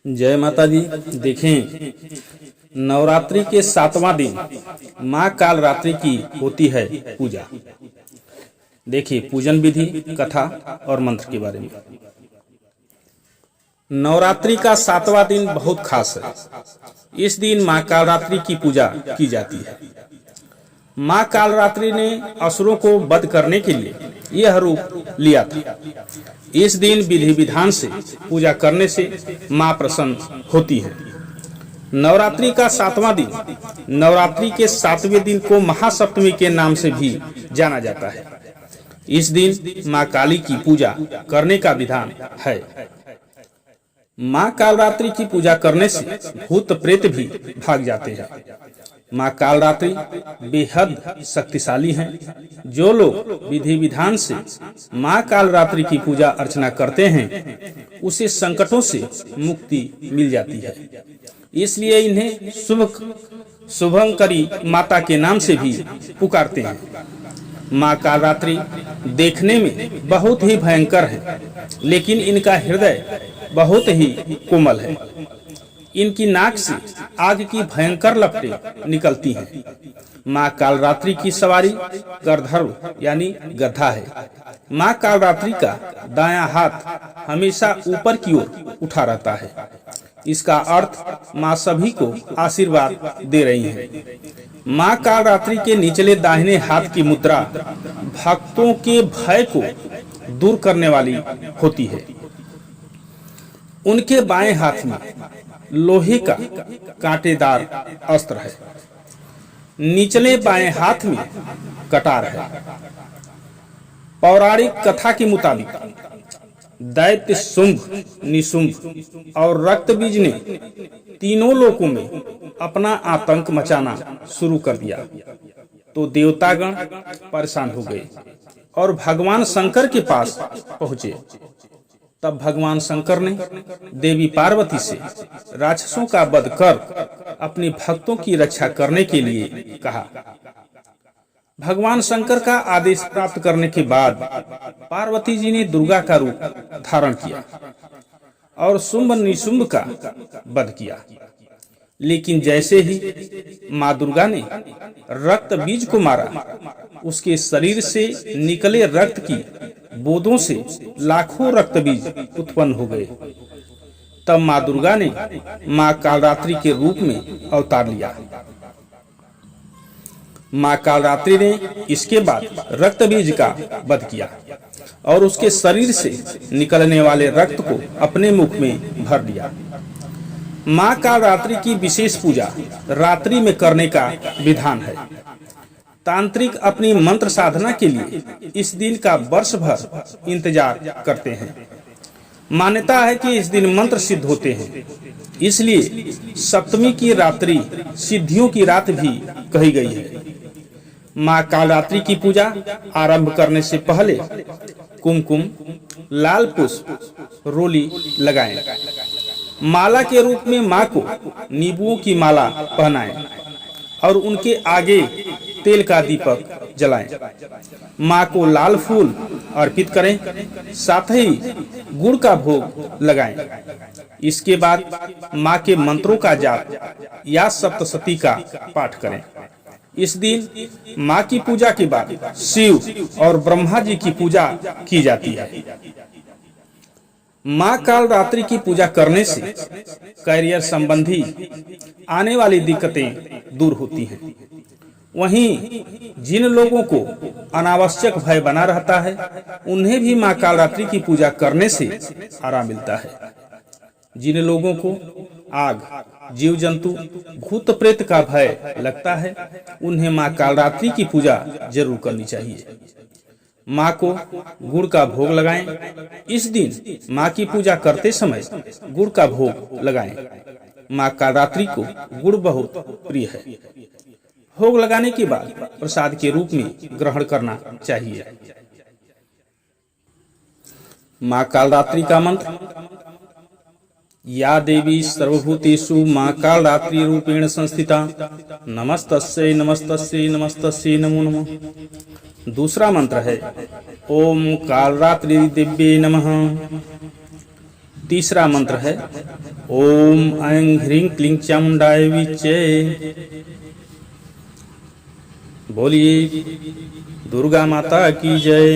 जय माता दी। देखें, नवरात्रि के 7वां दिन माँ कालरात्रि की होती है पूजा। देखिए पूजन विधि, कथा और मंत्र के बारे में। नवरात्रि का 7वां दिन बहुत खास है। इस दिन माँ कालरात्रि की पूजा की जाती है। माँ कालरात्रि ने असुरों को वध करने के लिए यह रूप लिया था। इस दिन विधि विधान से पूजा करने से माँ प्रसन्न होती है। नवरात्रि का 7वां दिन, नवरात्रि के 7वें दिन को महासप्तमी के नाम से भी जाना जाता है। इस दिन माँ काली की पूजा करने का विधान है। माँ कालरात्रि की पूजा करने से भूत प्रेत भी भाग जाते हैं। माँ कालरात्रि बेहद शक्तिशाली हैं। जो लोग विधि विधान से माँ कालरात्रि की पूजा अर्चना करते हैं उसे संकटों से मुक्ति मिल जाती है। इसलिए इन्हें शुभंकरी माता के नाम से भी पुकारते हैं। माँ कालरात्रि देखने में बहुत ही भयंकर है, लेकिन इनका हृदय बहुत ही कोमल है। इनकी नाक से आग की भयंकर लपटें निकलती हैं। माँ कालरात्रि की सवारी गंधर्व यानी गधा है। माँ कालरात्रि का दायां हाथ हमेशा ऊपर की ओर उठा रहता है। इसका अर्थ माँ सभी को आशीर्वाद दे रही है। माँ कालरात्रि के निचले दाहिने हाथ की मुद्रा भक्तों के भय को दूर करने वाली होती है। उनके बाएं हाथ में लोहे का कांटेदार अस्त्र है। निचले बाएं हाथ में कटार है। पौराणिक कथा के मुताबिक दैत्य शुंभ, निशुंभ और रक्तबीज ने तीनों लोकों में अपना आतंक मचाना शुरू कर दिया, तो देवतागण परेशान हो गए और भगवान शंकर के पास पहुंचे। तब भगवान शंकर ने देवी पार्वती से राक्षसों का वध कर अपने भक्तों की रक्षा करने के लिए कहा। भगवान शंकर का आदेश प्राप्त करने के बाद पार्वती जी ने दुर्गा का रूप धारण किया और शुंभ निशुंभ का वध किया। लेकिन जैसे ही माँ दुर्गा ने रक्त बीज को मारा, उसके शरीर से निकले रक्त की बूंदों से लाखों रक्त बीज उत्पन्न हो गए। तब माँ दुर्गा ने माँ कालरात्रि के रूप में अवतार लिया। माँ कालरात्रि ने इसके बाद रक्त बीज का वध किया और उसके शरीर से निकलने वाले रक्त को अपने मुख में भर लिया। माँ कालरात्रि की विशेष पूजा रात्रि में करने का विधान है। तांत्रिक अपनी मंत्र साधना के लिए इस दिन का वर्ष भर इंतजार करते हैं। मान्यता है कि इस दिन मंत्र सिद्ध होते हैं, इसलिए सप्तमी की रात्रि सिद्धियों की रात भी कही गई है। माँ कालरात्रि की पूजा आरंभ करने से पहले कुमकुम, लाल पुष्प, रोली लगाएं। माला के रूप में माँ को नींबुओं की माला पहनाएं और उनके आगे तेल का दीपक जलाएं। माँ को लाल फूल अर्पित करें, साथ ही गुड़ का भोग लगाएं। इसके बाद माँ के मंत्रों का जाप या सप्तशती का पाठ करें। इस दिन माँ की पूजा के बाद शिव और ब्रह्मा जी की पूजा की जाती है। माँ कालरात्रि की पूजा करने से करियर संबंधी आने वाली दिक्कतें दूर होती हैं। वहीं जिन लोगों को अनावश्यक भय बना रहता है, उन्हें भी माँ कालरात्रि की पूजा करने से आराम मिलता है। जिन लोगों को आग, जीव जंतु, भूत प्रेत का भय लगता है, उन्हें माँ कालरात्रि की पूजा जरूर करनी चाहिए। माँ को गुड़ का भोग लगाएं। इस दिन माँ की पूजा करते समय गुड़ का भोग लगाएं। माँ कालरात्रि को गुड़ बहुत प्रिय है। भोग लगाने के बाद प्रसाद के रूप में ग्रहण करना चाहिए। माँ कालरात्रि का मंत्र: या देवी सर्वभूतेषु माँ कालरात्रि रूपेण संस्थिता, नमस्तस्यै नमस्तस्यै नमस्तस्यै नमो नमः। दूसरा मंत्र है ओम कालरात्रि दिव्ये नमः। तीसरा मंत्र है ओम ऐं ह्रीं क्लीं चामुंडाय विचे। बोलिए दुर्गा माता की जय।